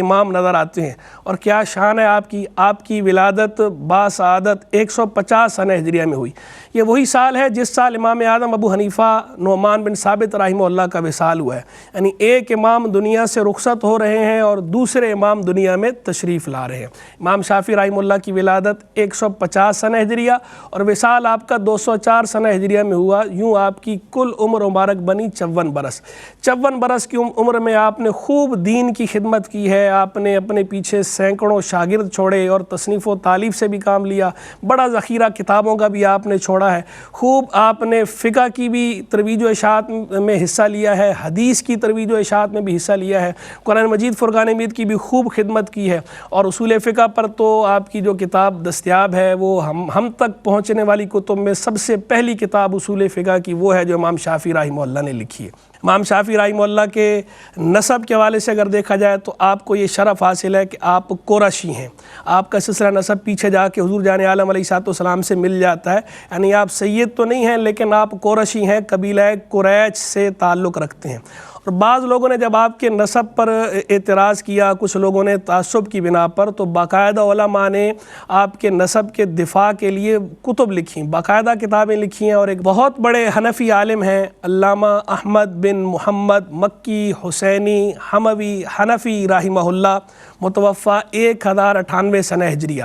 امام نظر آتے ہیں۔ اور کیا شان ہے آپ کی ولادت باسعادت 150 سنہ ہجریہ میں ہوئی۔ یہ وہی سال ہے جس سال امام اعظم ابو حنیفہ نعمان بن ثابت رحمہ اللہ کا وصال ہوا ہے، یعنی ایک امام دنیا سے رخصت ہو رہے ہیں اور دوسرے امام دنیا میں تشریف لا رہے ہیں۔ امام شافعی رحمہ اللہ کی ولادت 150 سنہ ہجریہ اور وصال آپ کا 204 سنہ ہجریہ میں ہوا، یوں آپ کی کل عمر مبارک بنی 54 برس۔ 54 برس کی عمر میں آپ نے خوب دین کی خدمت کی ہے، آپ نے اپنے پیچھے سینکڑوں شاگرد چھوڑے اور تصنیف و تالیف سے بھی کام لیا، بڑا ذخیرہ کتابوں کا بھی آپ نے چھوڑا ہے، خوب آپ نے فقہ کی بھی ترویج و اشاعت میں حصہ لیا ہے، حدیث کی ترویج و اشاعت میں بھی حصہ لیا ہے، قرآن مجید فرقان حمید کی بھی خوب خدمت کی ہے، اور اصول فقہ پر تو آپ کی جو کتاب دستیاب ہے وہ ہم تک پہنچنے والی کتب میں سب سے پہلی کتاب اصول فقہ کی وہ ہے جو امام شافعی رحمہ اللہ نے لکھی ہے۔ امام شافعی رحمہ اللہ کے نسب کے حوالے سے اگر دیکھا جائے تو آپ کو یہ شرف حاصل ہے کہ آپ قرشی ہیں، آپ کا سلسلہ نسب پیچھے جا کے حضور جان عالم علیہ الصلوۃ والسلام سے مل جاتا ہے، یعنی آپ سید تو نہیں ہیں لیکن آپ قرشی ہیں، قبیلہ قریش سے تعلق رکھتے ہیں۔ اور بعض لوگوں نے جب آپ کے نسب پر اعتراض کیا، کچھ لوگوں نے تعصب کی بنا پر، تو باقاعدہ علماء نے آپ کے نسب کے دفاع کے لیے کتب لکھی، باقاعدہ کتابیں لکھی ہیں، اور ایک بہت بڑے حنفی عالم ہیں علامہ احمد بن محمد مکی حسینی حموی حنفی رحمہ اللہ، متوفی 1098 سنہ ہجریہ۔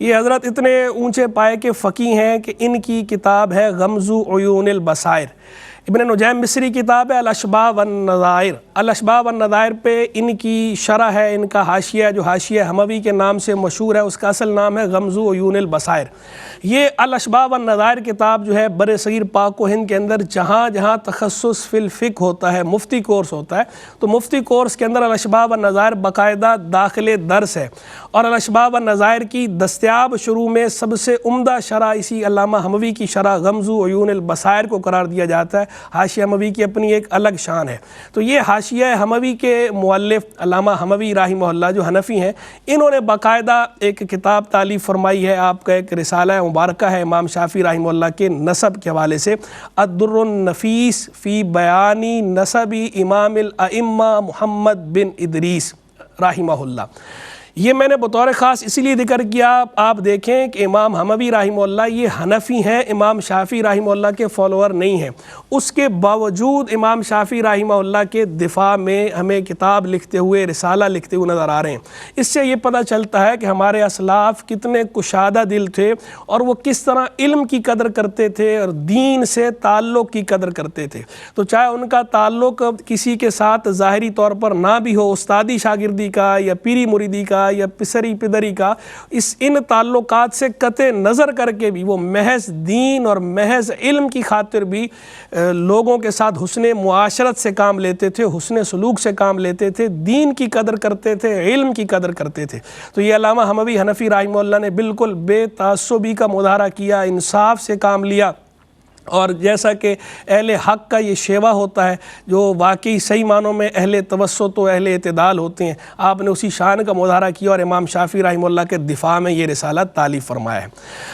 یہ حضرت اتنے اونچے پائے کے فقیہ ہیں کہ ان کی کتاب ہے غمز عیون البصائر۔ ابن نجیم مصری کتاب ہے الاشباہ والنظائر۔ الاشباہ والنظائر پہ ان کی شرح ہے، ان کا حاشیہ جو حاشیہ حموی کے نام سے مشہور ہے، اس کا اصل نام ہے غمز عیون البصائر۔ یہ الاشباہ والنظائر کتاب جو ہے بر صغیر پاک و ہند کے اندر جہاں جہاں تخصص فی الفقہ ہوتا ہے، مفتی کورس ہوتا ہے، تو مفتی کورس کے اندر الاشباہ والنظائر باقاعدہ داخل درس ہے، اور الاشباہ والنظائر کی دستیاب شروع میں سب سے عمدہ شرح اسی علامہ حموی کی شرح غمز عیون البصائر کو قرار دیا جاتا ہے۔ حاشیہ حموی کی اپنی ایک الگ شان ہے۔ تو یہ حاشیہ حموی کے مؤلف علامہ حموی رحمہ اللہ جو حنفی ہیں، انہوں نے باقاعدہ ایک کتاب تالیف فرمائی ہے، آپ کا ایک رسالہ مبارکہ ہے امام شافعی رحمہ اللہ کے نسب کے حوالے سے، الدر النفیس فی بیان نسب امام الائمہ محمد بن ادریس رحمہ اللہ۔ یہ میں نے بطور خاص اسی لیے ذکر کیا، آپ دیکھیں کہ امام حموی رحمہ اللہ یہ حنفی ہیں، امام شافعی رحمہ اللہ کے فالوور نہیں ہیں، اس کے باوجود امام شافعی رحمہ اللہ کے دفاع میں ہمیں کتاب لکھتے ہوئے، رسالہ لکھتے ہوئے نظر آ رہے ہیں۔ اس سے یہ پتہ چلتا ہے کہ ہمارے اسلاف کتنے کشادہ دل تھے اور وہ کس طرح علم کی قدر کرتے تھے اور دین سے تعلق کی قدر کرتے تھے۔ تو چاہے ان کا تعلق کسی کے ساتھ ظاہری طور پر نہ بھی ہو، استادی شاگردی کا یا پیری مریدی کا یا پسری پدری کا، ان تعلقات سے قطع نظر کر کے بھی وہ محض دین اور محض علم کی خاطر بھی لوگوں کے ساتھ حسن معاشرت سے کام لیتے تھے، حسن سلوک سے کام لیتے تھے، دین کی قدر کرتے تھے، علم کی قدر کرتے تھے۔ تو یہ علامہ حموی حنفی رحمہ اللہ نے بالکل بے تعصبی کا مظاہرہ کیا، انصاف سے کام لیا، اور جیسا کہ اہل حق کا یہ شیوہ ہوتا ہے جو واقعی صحیح معنوں میں اہل توسط و اہل اعتدال ہوتے ہیں، آپ نے اسی شان کا مظاہرہ کیا اور امام شافعی رحمہ اللہ کے دفاع میں یہ رسالہ تالیف فرمایا ہے۔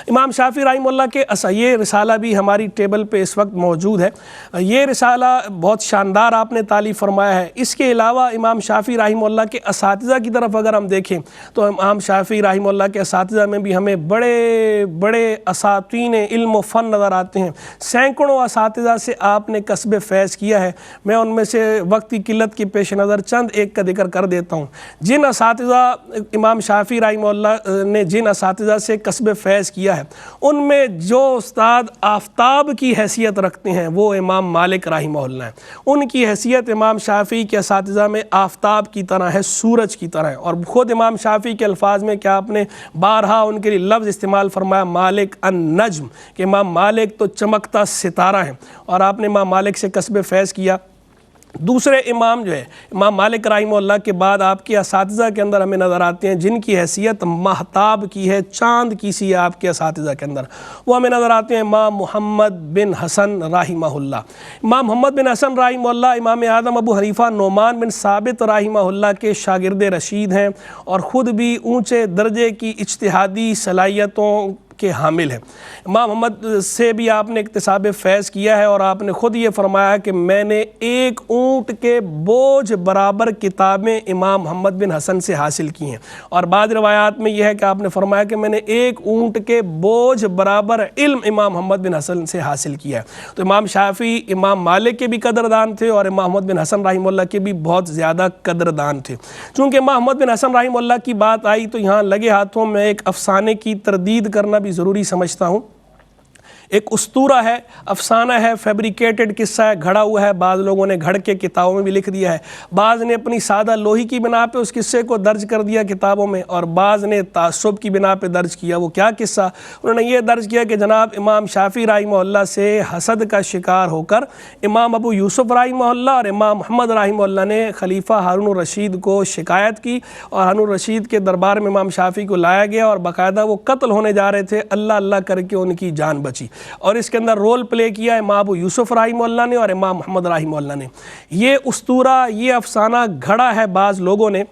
امام شافعی رحمہ اللہ کے یہ رسالہ بھی ہماری ٹیبل پہ اس وقت موجود ہے۔ یہ رسالہ بہت شاندار آپ نے تالیف فرمایا ہے۔ اس کے علاوہ امام شافعی رحمہ اللہ کے اساتذہ کی طرف اگر ہم دیکھیں تو امام شافعی رحمہ اللہ کے اساتذہ میں بھی ہمیں بڑے بڑے اساطین علم و فن نظر آتے ہیں۔ سینکڑوں اساتذہ سے آپ نے کسب فیض کیا ہے۔ میں ان میں سے وقت کی قلت کے پیش نظر چند ایک کا ذکر کر دیتا ہوں۔ جن اساتذہ امام شافعی رحمہ اللہ نے جن اساتذہ سے کسب فیض کیا ہے، ان میں جو استاد آفتاب کی حیثیت رکھتے ہیں وہ امام مالک رحمہ اللہ ہیں۔ ان کی حیثیت امام شافعی کے اساتذہ میں آفتاب کی طرح ہے، سورج کی طرح ہے، اور خود امام شافعی کے الفاظ میں کیا آپ نے بارہا ان کے لیے لفظ استعمال فرمایا مالک النجم، کہ امام مالک تو چمکتا ستارہ ہیں، اور آپ نے امام مالک سے کسب فیض کیا۔ دوسرے امام جو ہے امام مالک رحمہ اللہ کے بعد آپ کے اساتذہ کے اندر ہمیں نظر آتے ہیں جن کی حیثیت مہتاب کی ہے، چاند کی سی ہے آپ کے اساتذہ کے اندر، وہ ہمیں نظر آتے ہیں امام محمد بن حسن رحمہ اللہ۔ امام محمد بن حسن رحمہ اللہ امام اعظم ابو حنیفہ نعمان بن ثابت رحمہ اللہ کے شاگرد رشید ہیں، اور خود بھی اونچے درجے کی اجتہادی صلاحیتوں کے حامل ہیں۔ امام محمد سے بھی آپ نے اکتساب فیض کیا ہے اور آپ نے خود یہ فرمایا کہ میں نے ایک اونٹ کے بوجھ برابر کتابیں امام محمد بن حسن سے حاصل کی ہیں، اور بعض روایات میں یہ ہے کہ آپ نے فرمایا کہ میں نے ایک اونٹ کے بوجھ برابر علم امام محمد بن حسن سے حاصل کیا ہے۔ تو امام شافعی امام مالک کے بھی قدردان تھے اور امام محمد بن حسن رحمہ اللہ کے بھی بہت زیادہ قدردان تھے۔ چونکہ امام محمد بن حسن رحمہ اللہ کی بات آئی تو یہاں لگے ہاتھوں میں ایک افسانے کی تردید کرنا بھی ضروری سمجھتا ہوں۔ ایک اسطورہ ہے، افسانہ ہے، فیبریکیٹڈ قصہ ہے، گھڑا ہوا ہے، بعض لوگوں نے گھڑ کے کتابوں میں بھی لکھ دیا ہے، بعض نے اپنی سادہ لوہی کی بنا پہ اس قصے کو درج کر دیا کتابوں میں، اور بعض نے تعصب کی بنا پہ درج کیا۔ وہ کیا قصہ؟ انہوں نے یہ درج کیا کہ جناب امام شافعی رحمہ اللہ سے حسد کا شکار ہو کر امام ابو یوسف رحمہ اللہ اور امام محمد رحمہ اللہ نے خلیفہ ہارون الرشید کو شکایت کی، اور ہارون الرشید کے دربار میں امام شافعی کو لایا گیا اور باقاعدہ وہ قتل ہونے جا رہے تھے، اللہ اللہ کر کے ان کی جان بچی، اور اس کے اندر رول پلے کیا امام ابو یوسف رحمہ اللہ نے اور امام محمد رحمہ اللہ نے۔ یہ اسطورہ، یہ افسانہ گھڑا ہے بعض لوگوں نے،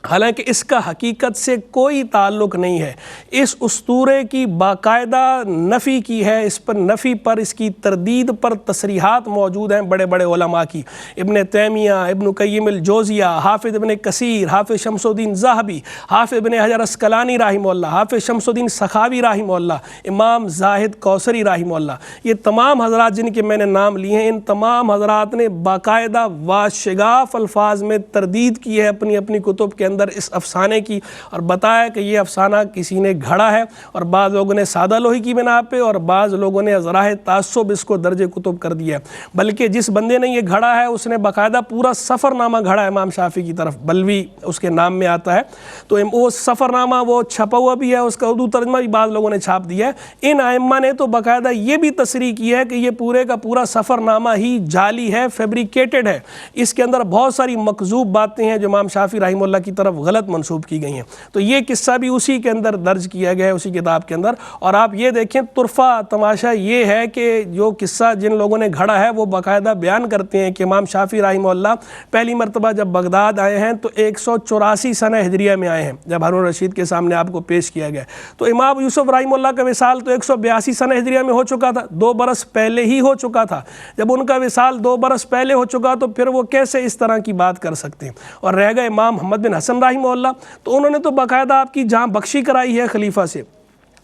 حالانکہ اس کا حقیقت سے کوئی تعلق نہیں ہے۔ اس اسطورے کی باقاعدہ نفی کی ہے، اس پر نفی پر، اس کی تردید پر تصریحات موجود ہیں بڑے بڑے علماء کی، ابن تیمیہ، ابن قیم الجوزیہ، حافظ ابن کثیر، حافظ شمس الدین ذہبی، حافظ ابن حجر عسقلانی رحمہ اللہ، حافظ شمس الدین سخاوی رحمہ اللہ، امام زاہد کوثری رحمہ اللہ۔ یہ تمام حضرات جن کے میں نے نام لیے ہیں، ان تمام حضرات نے باقاعدہ واشگاف الفاظ میں تردید کی ہے اپنی اپنی کتب کے اندر اس افسانے کی، اور بتایا کہ یہ افسانہ کسی نے گھڑا ہے، اور بعض لوگوں نے سادہ لوہی کی بنا پہ اور بعض لوگوں نے ذرائع تعصب اس کو درج کتب کر دیا ہے۔ بلکہ جس بندے نے یہ گھڑا ہے اس نے باقاعدہ پورا سفر نامہ گھڑا ہے امام شافعی کی طرف، بلوی اس کے نام میں آتا ہے، تو وہ سفر نامہ وہ چھپا ہوا بھی ہے، اس کا اردو ترجمہ بھی بعض لوگوں نے چھاپ دیا ہے۔ ان ائمہ نے تو باقاعدہ یہ بھی تصریح کی ہے کہ یہ پورے کا پورا سفر نامہ ہی جعلی ہے، فیبریکیٹڈ ہے، اس کے اندر بہت ساری مکذوب باتیں ہیں جو امام شافعی رحمہ اللہ کی طرف غلط منسوب کی گئی ہیں۔ تو یہ قصہ بھی اسی کے اندر درج کیا گیا ہے، اسی کتاب کے اندر۔ اور آپ یہ دیکھیں طرفہ تماشا یہ ہے کہ جو قصہ جن لوگوں نے گھڑا ہے وہ باقاعدہ بیان کرتے ہیں کہ امام شافعی رحمہ اللہ پہلی مرتبہ جب بغداد آئے ہیں تو 184 سنہ ہجریہ میں آئے ہیں، جب ہارون الرشید کے سامنے آپ کو پیش کیا گیا، تو امام یوسف رحمہ اللہ کا وصال تو 182 سنہ ہجریہ میں ہو چکا تھا، 2 برس پہلے ہی ہو چکا تھا۔ جب ان کا وصال 2 برس پہلے ہو چکا تو پھر وہ کیسے اس طرح کی بات کر سکتے ہیں؟ اور رہ گئے امام محمد بن حسن رحمہ اللہ، تو انہوں نے تو باقاعدہ آپ کی جان بخشی کرائی ہے خلیفہ سے،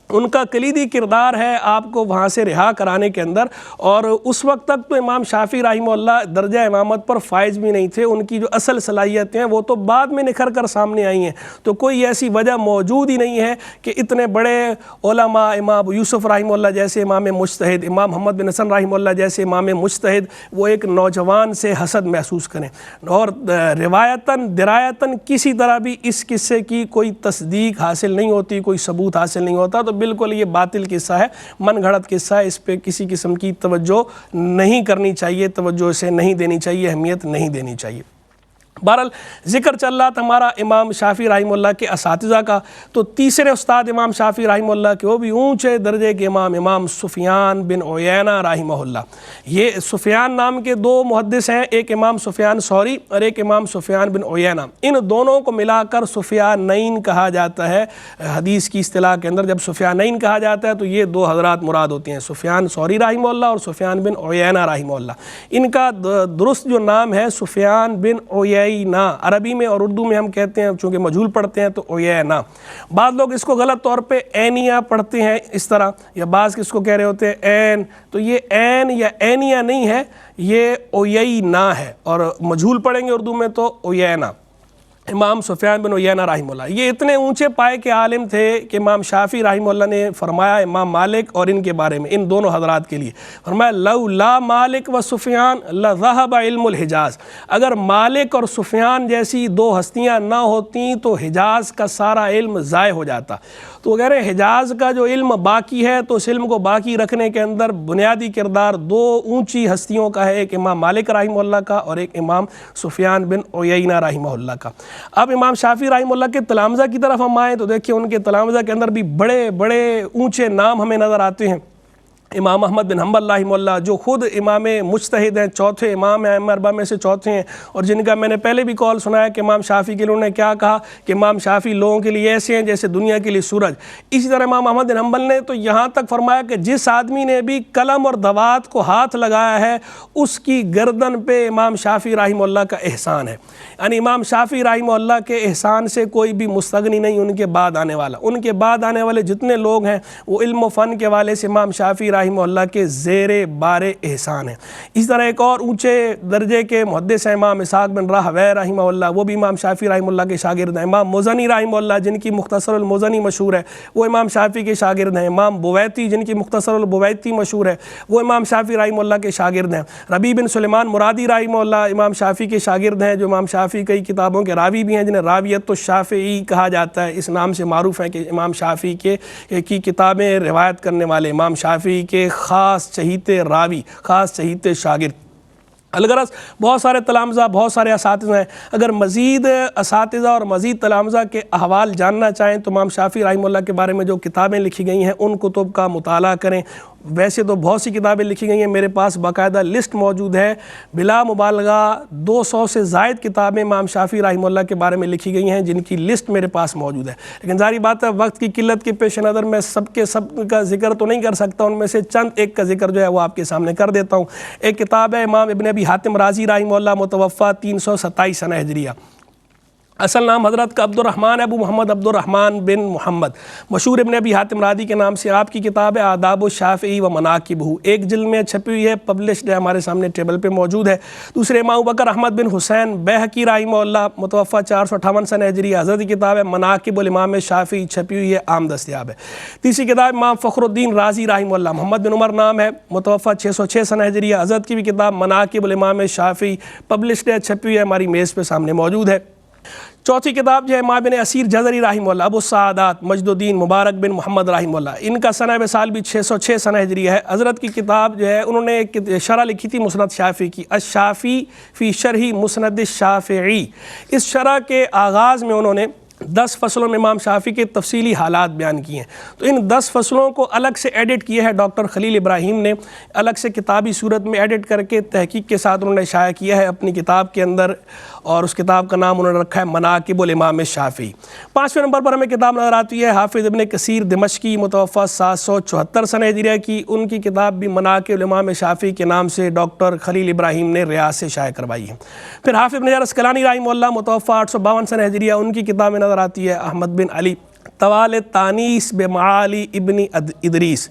ان کا کلیدی کردار ہے آپ کو وہاں سے رہا کرانے کے اندر، اور اس وقت تک تو امام شافعی رحمہ اللہ درجہ امامت پر فائز بھی نہیں تھے، ان کی جو اصل صلاحیتیں ہیں وہ تو بعد میں نکھر کر سامنے آئی ہیں۔ تو کوئی ایسی وجہ موجود ہی نہیں ہے کہ اتنے بڑے علماء، امام ابو یوسف رحمہ اللہ جیسے امام مجتہد، امام محمد بن حسن رحمہ اللہ جیسے امام مجتہد، وہ ایک نوجوان سے حسد محسوس کریں، اور روایتاً درایتاً کسی طرح بھی اس قصے کی کوئی تصدیق حاصل نہیں ہوتی، کوئی ثبوت حاصل نہیں ہوتا، تو بالکل یہ باطل قصہ ہے، من گھڑت قصہ ہے، اس پہ کسی قسم کی توجہ نہیں کرنی چاہیے، توجہ اسے نہیں دینی چاہیے، اہمیت نہیں دینی چاہیے۔ بہرحال ذکر چل رہا تھا ہمارا امام شافعی رحمہ اللہ کے اساتذہ کا، تو تیسرے استاد امام شافعی رحمہ اللہ کے، وہ بھی اونچے درجے کے امام سفیان بن عیینہ رحمہ اللہ۔ یہ سفیان نام کے 2 محدث ہیں، ایک امام سفیان ثوری اور ایک امام سفیان بن عیینہ، ان دونوں کو ملا کر سفیانین کہا جاتا ہے حدیث کی اصطلاح کے اندر۔ جب سفیانین کہا جاتا ہے تو یہ 2 حضرات مراد ہوتے ہیں، سفیان ثوری رحمہ اللہ اور سفیان بن عیینہ رحمہ اللہ۔ ان کا درست جو نام ہے سفیان بن عیینہ، عربی میں اور اردو میں ہم کہتے ہیں چونکہ مجہول پڑھتے ہیں تو عیینہ، بعض لوگ اس کو غلط طور پہ اینیا پڑھتے ہیں اس طرح، یا بعض کس کو کہہ رہے ہوتے ہیں این، تو یہ این یا اینیا نہیں ہے، یہ عیینہ ہے، اور مجہول پڑھیں گے اردو میں تو عیینہ۔ امام سفیان بن عیینہ رحمہ اللہ یہ اتنے اونچے پائے کے عالم تھے کہ امام شافعی رحمہ اللہ نے فرمایا امام مالک اور ان کے بارے میں، ان دونوں حضرات کے لیے فرمایا لولا مالک و سفیان لذهب علم الحجاز، اگر مالک اور سفیان جیسی 2 ہستیاں نہ ہوتیں تو حجاز کا سارا علم ضائع ہو جاتا۔ تو وہ کہہ رہے ہیں حجاز کا جو علم باقی ہے تو اس علم کو باقی رکھنے کے اندر بنیادی کردار 2 اونچی ہستیوں کا ہے، ایک امام مالک رحمہ اللہ کا اور ایک امام سفیان بن عیینہ رحمہ اللہ کا۔ اب امام شافعی رحمہ اللہ کے تلامذہ کی طرف ہم آئیں تو دیکھیں ان کے تلامذہ کے اندر بھی بڑے بڑے اونچے نام ہمیں نظر آتے ہیں۔ امام احمد بن حنبل رحمہ اللہ جو خود امام مجتہد ہیں، چوتھے امام ہیں، ائمہ اربعہ میں سے چوتھے ہیں، اور جن کا میں نے پہلے بھی قول سنایا کہ امام شافعی کے لیے انہوں نے کیا کہا کہ امام شافعی لوگوں کے لیے ایسے ہیں جیسے دنیا کے لیے سورج۔ اسی طرح امام احمد بن حنبل نے تو یہاں تک فرمایا کہ جس آدمی نے بھی قلم اور دوات کو ہاتھ لگایا ہے اس کی گردن پہ امام شافعی رحمہ اللہ کا احسان ہے، یعنی امام شافعی رحمہ اللہ کے احسان سے کوئی بھی مستغنی نہیں ان کے بعد آنے والا۔ ان کے بعد آنے والے جتنے لوگ ہیں وہ علم و فن کے حوالے سے امام شافعی رحمہ اللہ کے زیر بار احسان ہیں۔ اس طرح ایک اور اونچے درجے کے محدث ہیں امام اسحاق بن راہویہ رحمہ اللہ، وہ بھی امام شافعی رحمہ اللہ کے شاگرد ہیں۔ امام مزنی رحمہ اللہ جن کی مختصر المزنی مشہور ہے وہ امام شافعی کے شاگرد ہیں۔ امام بویتی جن کی مختصر البویتی مشہور ہے وہ امام شافعی رحمہ اللہ کے شاگرد ہیں۔ ربیع بن سلیمان مرادی رحمہ اللہ امام شافعی کے شاگرد ہیں، جو امام شافعی کئی کتابوں کے راوی بھی ہیں، جنہیں راویت الشافعی کہا جاتا ہے، اس نام سے معروف ہے کہ امام شافعی کی کتابیں روایت کرنے والے، امام شافعی کے خاص چہیتے راوی، خاص چہیتے شاگرد۔ الغرض بہت سارے تلامذہ، بہت سارے اساتذہ ہیں۔ اگر مزید اساتذہ اور مزید تلامذہ کے احوال جاننا چاہیں تو امام شافعی رحمہ اللہ کے بارے میں جو کتابیں لکھی گئی ہیں ان کتب کا مطالعہ کریں۔ ویسے تو بہت سی کتابیں لکھی گئی ہیں، میرے پاس باقاعدہ لسٹ موجود ہے، بلا مبالغہ 200 سے زائد کتابیں امام شافعی رحمہ اللہ کے بارے میں لکھی گئی ہیں جن کی لسٹ میرے پاس موجود ہے، لیکن ظاہری بات ہے وقت کی قلت کے پیش نظر میں سب کا ذکر تو نہیں کر سکتا، ان میں سے چند ایک کا ذکر جو ہے وہ آپ کے سامنے کر دیتا ہوں۔ ایک کتاب ہے امام ابن ابی حاتم رازی رحمہ اللہ، متوفی 327 سنہ ہجریہ۔ اصل نام حضرت کا عبد الرحمن ابو محمد عبد الرحمن بن محمد، مشہور ابن ابی حاتم رازی کے نام سے آپ کی کتاب ہے آداب الشافعی و مناقبہ، ایک جلد میں چھپی ہوئی ہے، پبلشڈ ہے، ہمارے سامنے ٹیبل پہ موجود ہے۔ دوسرے امام ابوبکر احمد بن حسین بیہقی رحمہ اللہ، متوفی 458 سنہ ہجریہ، حضرت کی کتاب ہے مناقب الامام شافعی، چھپی ہوئی ہے، عام دستیاب ہے۔ تیسری کتاب امام فخر الدین رازی رحمہ اللہ، محمد بن عمر نام ہے، متوفی 606 سنہ ہجریہ، حضرت کی بھی کتاب مناقب الامام شافعی پبلشڈ ہے، چھپی ہوئی ہے، ہماری میز پہ سامنے موجود ہے۔ چوتھی کتاب جو ہے امام ابن اسیر جزری رحمہ اللہ، ابو السعادات مجد الدین مبارک بن محمد رحمہ اللہ، ان کا سنہ وصال بھی 606 سنہ ہجریہ ہے۔ حضرت کی کتاب جو ہے انہوں نے ایک شرح لکھی تھی مسند شافعی کی، الشافعی فی شرح مسند الشافعی۔ اس شرح کے آغاز میں انہوں نے 10 فصلوں میں امام شافعی کے تفصیلی حالات بیان کیے ہیں، تو ان 10 فصلوں کو الگ سے ایڈٹ کیا ہے ڈاکٹر خلیل ابراہیم نے، الگ سے کتابی صورت میں ایڈٹ کر کے تحقیق کے ساتھ انہوں نے شائع کیا ہے اپنی کتاب کے اندر، اور اس کتاب کا نام انہوں نے رکھا ہے مناقب الامام شافعی۔ 5ویں نمبر پر ہمیں کتاب نظر آتی ہے حافظ ابن کثیر دمشقی، متوفی 774 سنہ ہجریہ کی، ان کی کتاب بھی مناقب الامام شافعی کے نام سے ڈاکٹر خلیل ابراہیم نے ریاض سے شائع کروائی ہے۔ پھر حافظ ابن حجر عسقلانی رحمہ اللہ، متوفی 852 سنہ ہجریہ، ان کی کتاب میں نظر آتی ہے احمد بن علی طوال التانیث بمعالی ابن ادریس۔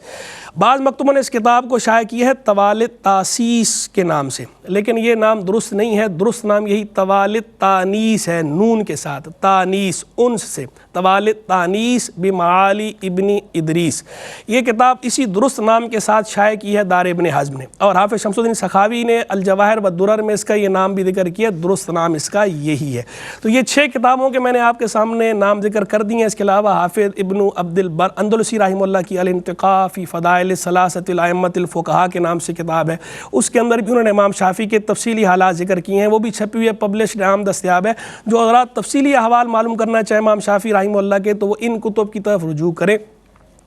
بعض مکتوبوں نے اس کتاب کو شائع کیا ہے طوال التاسیس کے نام سے، لیکن یہ نام درست نہیں ہے، درست نام یہی طوال التانیث ہے، نون کے ساتھ، تانیث انس سے، طوال التانیث بمعالی ابن ادریس۔ یہ کتاب اسی درست نام کے ساتھ شائع کی ہے دار ابن حزم نے، اور حافظ شمس الدین سخاوی نے الجواہر والدرر میں اس کا یہ نام بھی ذکر کیا، درست نام اس کا یہی ہے۔ تو یہ 6 کتابوں کے میں نے آپ کے سامنے نام ذکر کر دی ہیں۔ اس کے علاوہ حافظ ابن عبد البر اندلسی رحمہ اللہ کی الانتقاء فی فضائل ثلاثۃ الائمۃ الفقہاء کے نام سے کتاب ہے، اس کے اندر بھی انہوں نے امام شافعی کے تفصیلی حالات ذکر کیے ہیں، وہ بھی چھپی ہوئی ہے، پبلشڈ عام دستیاب ہے۔ جو حضرات تفصیلی احوال معلوم کرنا چاہیں امام شافعی رحمہ اللہ کے تو وہ ان کتب کی طرف رجوع کریں،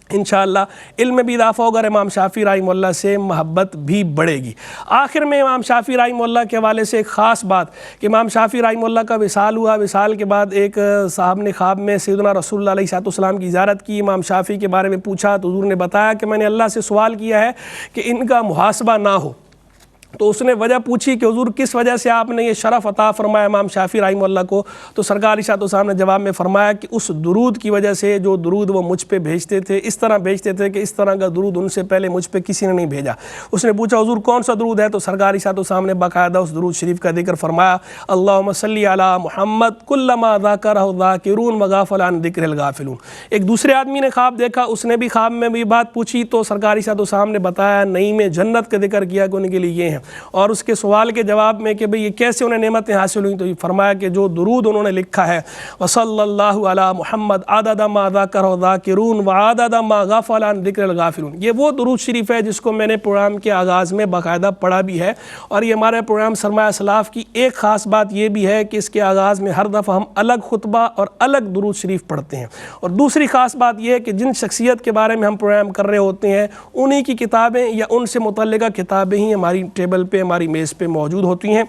انشاءاللہ علم میں بھی اضافہ ہوگا، امام شافعی رحمہ اللہ سے محبت بھی بڑھے گی۔ آخر میں امام شافعی رحمہ اللہ کے حوالے سے ایک خاص بات کہ امام شافعی رحمہ اللہ کا وصال ہوا، وصال کے بعد ایک صاحب نے خواب میں سیدنا رسول اللہ علیہ السلام کی زیارت کی، امام شافعی کے بارے میں پوچھا تو حضور نے بتایا کہ میں نے اللہ سے سوال کیا ہے کہ ان کا محاسبہ نہ ہو، تو اس نے وجہ پوچھی کہ حضور کس وجہ سے آپ نے یہ شرف عطا فرمایا امام شافعی رحمہ اللہ کو، تو سرکار علیہ السلام نے جواب میں فرمایا کہ اس درود کی وجہ سے جو درود وہ مجھ پہ بھیجتے تھے، اس طرح بھیجتے تھے کہ اس طرح کا درود ان سے پہلے مجھ پہ کسی نے نہیں بھیجا۔ اس نے پوچھا حضور کون سا درود ہے، تو سرکار علیہ السلام نے باقاعدہ اس درود شریف کا ذکر فرمایا، اللہم صلی علی محمد کلما ذاکرہ الذاکرون وغافل عن ذکر الغافلون۔ ایک دوسرے آدمی نے خواب دیکھا، اس نے بھی خواب میں بھی بات پوچھی تو سرکار علیہ السلام نے بتایا، نعیم جنت کا ذکر کیا کہ ان کے لیے یہ ہیں۔ اور اس کے سوال کے جواب میں کہ بھئی یہ کیسے انہیں نعمتیں حاصل ہوئیں، تو یہ فرمایا کہ جو درود انہوں نے لکھا ہے وصلی اللہ علی محمد عدد ما ذکر الذاکرون وعدد ما غفل عن ذکر الغافلون، یہ وہ درود شریف ہے جس کو میں نے پروگرام کے آغاز میں باقاعدہ پڑھا بھی ہے، اور یہ ہمارے پروگرام سرمایہ اسلاف کی ایک خاص بات یہ بھی ہے کہ اس کے آغاز میں ہر دفعہ ہم الگ خطبہ اور الگ درود شریف پڑھتے ہیں۔ اور دوسری خاص بات یہ ہے کہ جن شخصیت کے بارے میں ہم پروگرام کر رہے ہوتے ہیں انہی کی کتابیں یا ان سے متعلقہ کتابیں ہی ہماری ٹیبل پہ، ہماری میز پہ موجود ہوتی ہیں۔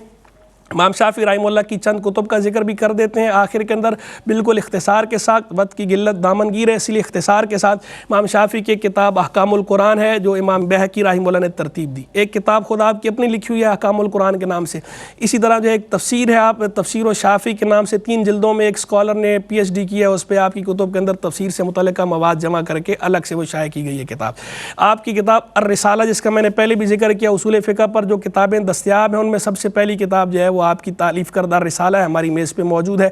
امام شافعی رحمہ اللہ کی چند کتب کا ذکر بھی کر دیتے ہیں آخر کے اندر بالکل اختصار کے ساتھ، وقت کی قلت دامن گیر ہے اس لیے اختصار کے ساتھ۔ امام شافعی کی کتاب احکام القرآن ہے جو امام بہقی رحمہ اللہ نے ترتیب دی، ایک کتاب خود آپ کی اپنی لکھی ہوئی ہے احکام القرآن کے نام سے۔ اسی طرح جو ایک تفسیر ہے، آپ تفسیر و شافعی کے نام سے 3 جلدوں میں ایک اسکالر نے PhD کی ہے، اس پہ آپ کی کتب کے اندر تفسیر سے متعلقہ مواد جمع کر کے الگ سے وہ شائع کی گئی ہے کتاب۔ آپ کی کتاب الرسالہ جس کا میں نے پہلے بھی ذکر کیا، اصول فقہ پر جو کتابیں دستیاب ہیں ان میں سب سے پہلی کتاب جو ہے وہ آپ کی تالیف کردہ رسالہ ہے، ہماری میز پہ موجود ہے۔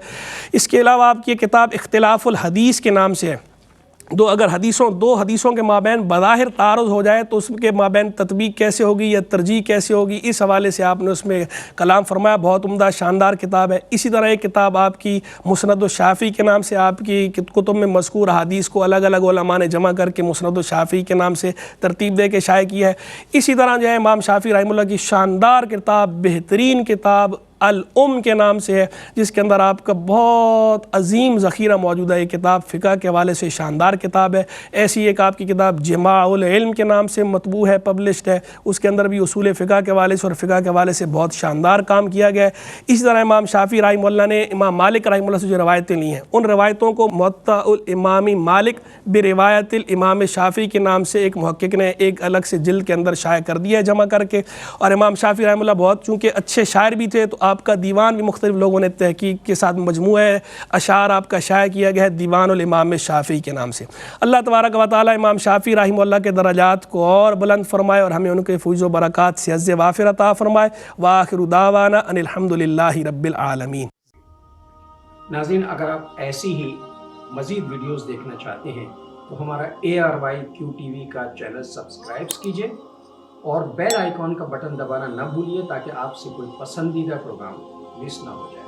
اس کے علاوہ آپ کی کتاب اختلاف الحدیث کے نام سے ہے، اگر دو حدیثوں کے مابین بظاہر تعارض ہو جائے تو اس کے مابین تطبیق کیسے ہوگی یا ترجیح کیسے ہوگی، اس حوالے سے آپ نے اس میں کلام فرمایا، بہت عمدہ شاندار کتاب ہے۔ اسی طرح ایک کتاب آپ کی مسند الشافعی کے نام سے، آپ کی کتب میں مذکور احادیث کو الگ الگ علماء نے جمع کر کے مسند الشافعی کے نام سے ترتیب دے کے شائع کیا ہے۔ اسی طرح جو ہے امام شافعی رحمہ اللہ کی شاندار کتاب، بہترین کتاب الام کے نام سے ہے، جس کے اندر آپ کا بہت عظیم ذخیرہ موجود ہے۔ یہ کتاب فقہ کے حوالے سے شاندار کتاب ہے۔ ایسی ایک آپ کی کتاب جماع العلم کے نام سے مطبوع ہے، پبلشڈ ہے، اس کے اندر بھی اصول فقہ کے حوالے سے اور فقہ کے حوالے سے بہت شاندار کام کیا گیا ہے۔ اسی طرح امام شافعی رحمہ اللہ نے امام مالک رحمہ اللہ سے جو روایتیں لی ہیں، ان روایتوں کو موطأ الامام مالک بروایت الامام شافعی کے نام سے ایک محقق نے ایک الگ سے جلد کے اندر شائع کر دیا ہے جمع کر کے۔ اور امام شافعی رحمہ اللہ بہت چونکہ اچھے شاعر بھی تھے تو آپ کا دیوان بھی مختلف لوگوں نے تحقیق کے ساتھ مجموعہ اشعار آپ کا شائع کیا گیا ہے دیوان الامام شافعی کے نام سے۔ اللہ تبارک و تعالی امام شافعی رحمہ اللہ کے درجات کو اور بلند فرمائے اور ہمیں ان کے فیض و برکات سے عز وافر عطا فرمائے۔ وآخر دعوانا ان الحمدللہ رب العالمین۔ ناظرین، اگر آپ ایسی ہی مزید ویڈیوز دیکھنا چاہتے ہیں تو ہمارا ARYQ کا چینل سبسکرائب کیجئے اور بیل آئیکن کا بٹن دبانا نہ بھولیے تاکہ آپ سے کوئی پسندیدہ پروگرام مس نہ ہو جائے۔